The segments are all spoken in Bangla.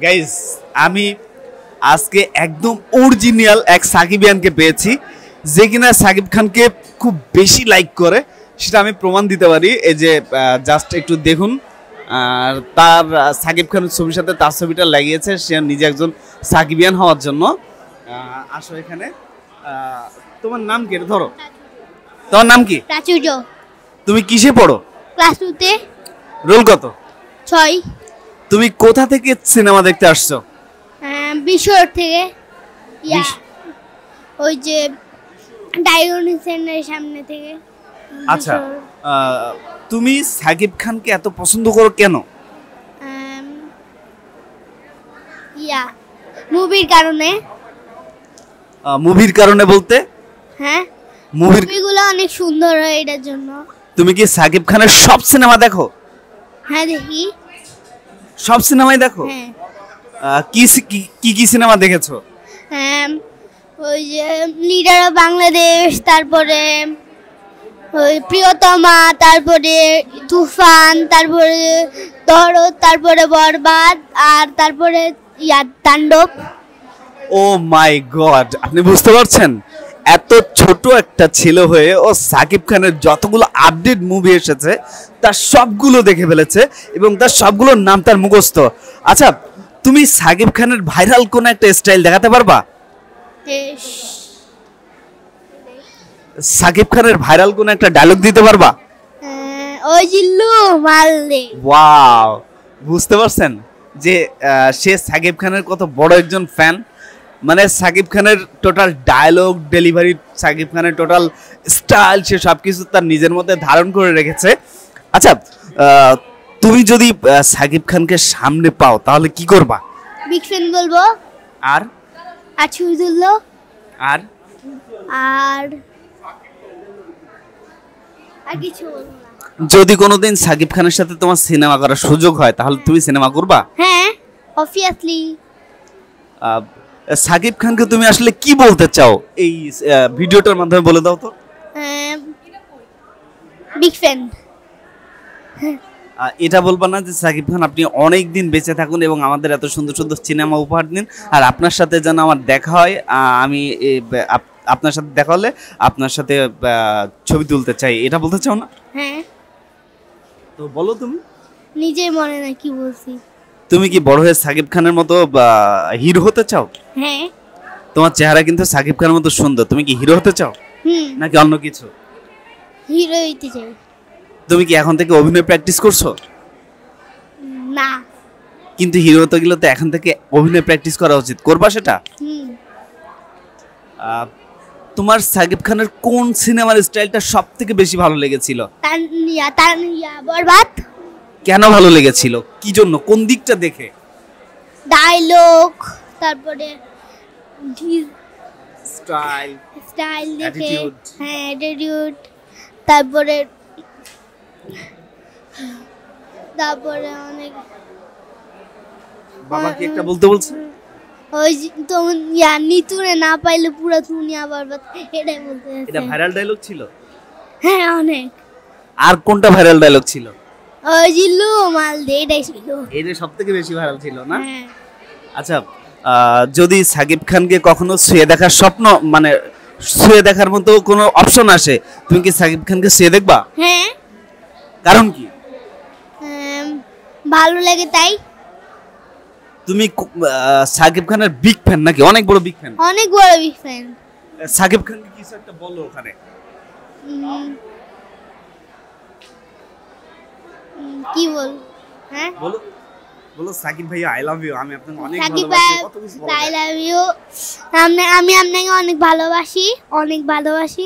গাইস, আমি আজকে একদম অরিজিনাল এক সাকিবিয়ানকে পেয়েছি, যে কিনা সাকিব খানকে খুব বেশি লাইক করে। সেটা আমি প্রমাণ দিতে পারি। এই যে জাস্ট একটু দেখুন, আর তার সাকিব খানের ছবির সাথে তার ছবিটা লাগিয়েছে, সে নিজে একজন সাকিবিয়ান হওয়ার জন্য। আসো এখানে। তোমার নাম কি? ধরো, তোমার নাম কি? প্রাচুর্য। তুমি কিসে পড়ো? ক্লাস 2 তে। রোল কত? 6। তুমি কোথা থেকে সিনেমা দেখতে আসছো? বিশোর থেকে। ওই যে ডায়গনিক সেন্টারের সামনে থেকে। আচ্ছা, তুমি সাকিব খানকে এত পছন্দ করো কেন? মুভির কারণে। মুভির কারণে বলতে? হ্যাঁ, মুভিগুলো অনেক সুন্দর হয়, এটার জন্য। তুমি কি সাকিব খানের সব সিনেমা দেখো? হ্যাঁ, দেখি। সব সিনেমাই দেখো? হ্যাঁ। কি কি সিনেমা দেখেছো? ওই যে লিডার অফ বাংলাদেশ, তারপরে ওই প্রিয়তমা, তারপরে তুফান, তারপরে দরদ, তারপরে বরবাদ, আর তারপরে তাণ্ডব। ও মাই গড, আপনি বুঝতে পারছেন? এত ছোট একটা ছেলে হয়ে ও সাকিব খানের যতগুলো আপডেট মুভি এসেছে তার সবগুলো দেখে ফেলেছে এবং তার সবগুলোর নাম তার মুখস্থ। আচ্ছা, তুমি সাকিব খানের ভাইরাল কোন একটা স্টাইল দেখাতে পারবা? সাকিব খানের ভাইরাল কোন একটা ডায়লগ দিতে পারবা? ওই জিল্লু মারলে। ওয়াও, বুঝতে পারছেন যে সে সাকিব খানের কত বড় একজন ফ্যান। মানে সাকিব খানের টোটাল ডায়লগ ডেলিভারি, সাকিব খানের টোটাল স্টাইল, সে সব কিছু তার নিজের মধ্যে ধারণ করে রেখেছে। আচ্ছা, তুমি যদি সাকিব খানকে সামনে পাও তাহলে কি করবা? বিগ ফ্যান বলবো। আর ছুঁজুল্লো। আর আর আর কিছু বলবো না। যদি কোনোদিন সাকিব খানের সাথে তোমার সিনেমা করার সুযোগ হয় তাহলে তুমি সিনেমা করবা? হ্যাঁ, অবভিয়াসলি। সাকিব খানকে তুমি আসলে কি বলতে চাও এই ভিডিওটার মাধ্যমে বলে দাও তো। Big fan. এটা বলবা না যে সাকিব খান আপনি অনেক দিন বেঁচে থাকুন এবং আমাদের এত সুন্দর সুন্দর সিনেমা উপহার দিন, আর আপনার সাথে যেন আমার দেখা হয়, আমি আপনার সাথে দেখা হলে আপনার সাথে ছবি তুলতে চাই, এটা বলতে চাও না? হ্যাঁ। তো বলো, তুমি নিজেই মনে না কি বলছি। তুমি কি বড় হয়ে সাকিব খানের মতো হিরো হতে চাও? হ্যাঁ। তোমার চেহারা কিন্তু সাকিব খানের মতো সুন্দর, তুমি কি হিরো হতে চাও নাকি অন্য কিছু? হিরো হইতে চাই। তুমি কি এখন থেকে অভিনয় প্র্যাকটিস করছো? না। কিন্তু হিরো হতে গেলে তো এখন থেকে অভিনয় প্র্যাকটিস করা উচিত, করবা সেটা? তোমার সাকিব খানের কোন সিনেমার স্টাইলটা সব থেকে বেশি ভালো লেগেছিল? বরবাদ। কেন ভালো লেগেছিল? কি জন্য, কোন দিকটা দেখে? ডায়লগ, তারপরে স্টাইল দেখে। হ্যাঁ, অ্যাটিটিউড, তারপরে অনেক। বাবা কি একটা বলতে বলছে? ওই তো নিতুরে না পাইলে পুরো দুনিয়া বরবাদ, এটাই বলতে। এটা ভাইরাল ডায়লগ ছিল? হ্যাঁ, অনেক। আর কোনটা ভাইরাল ডায়লগ ছিল? ওই জিল্লু মাল দে, এটাই ছিল। এটা সবথেকে বেশি ভাইরাল ছিল না? হ্যাঁ। আচ্ছা, যদি সাকিব খানকে কখনো ছুঁয়ে দেখার স্বপ্ন, মানে ছুঁয়ে দেখার মতো কোনো অপশন আসে, তুমি কি সাকিব খানকে ছুঁয়ে দেখবা? হ্যাঁ। কারণ কি? ভালো লাগে তাই। তুমি সাকিব খানের বিগ ফ্যান নাকি? অনেক বড় বিগ ফ্যান? অনেক বড় বিগ ফ্যান। সাকিব খানকে কিছু একটা বলো ওখানে। কি বল? হ্যাঁ, বলো বলো, সাকিব ভাই আই লাভ ইউ, আমি আপনাকে অনেক সাকিব ভালোবাসি, কত কিছু বলো। আই লাভ ইউ, আমি আপনাকে অনেক ভালোবাসি, অনেক ভালোবাসি।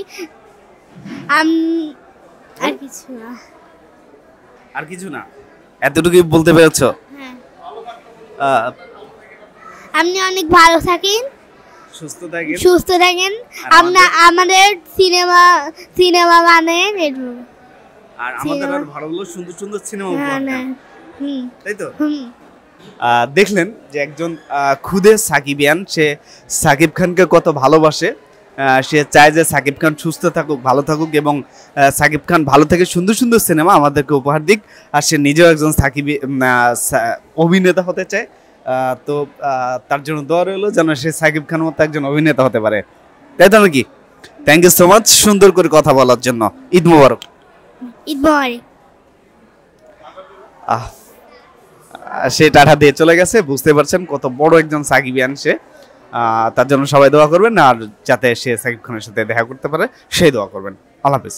আর কিছু না। আর কিছু না, এতটুকুই বলতে পেরেছো? হ্যাঁ। আপনি অনেক ভালো থাকেন, সুস্থ থাকেন। আমাদের সিনেমা বানান, আর আমাদের আর ভালো ভালো সুন্দর সুন্দর সিনেমা উপহার দেন, তাই তো? দেখলেন যে একজন খুদে সাকিবিয়ান, সে সাকিব খানকে কত ভালোবাসে। সে চায় যে সাকিব খান সুস্থ থাকুক, ভালো থাকুক এবং সাকিব খান ভালো থেকে সুন্দর সুন্দর সিনেমা আমাদেরকে উপহার দিক। আর সে নিজেও একজন সাকিবি অভিনেতা হতে চায়। তো তার জন্য দোয়া রইলো যেন সে সাকিব খানের মতো একজন অভিনেতা হতে পারে, তাই তো নাকি? থ্যাংক ইউ সো মাচ সুন্দর করে কথা বলার জন্য। ঈদ মোবারক। ঈদ মোবারক। সে টাটা দিয়ে চলে গেছে, বুঝতে পারছেন কত বড় একজন সাকিবিয়ান সে। তার জন্য সবাই দোয়া করবেন, আর যাতে সে সাকিব খানের সাথে দেখা করতে পারে সেই দোয়া করবেন। আল্লাহ হাফেজ।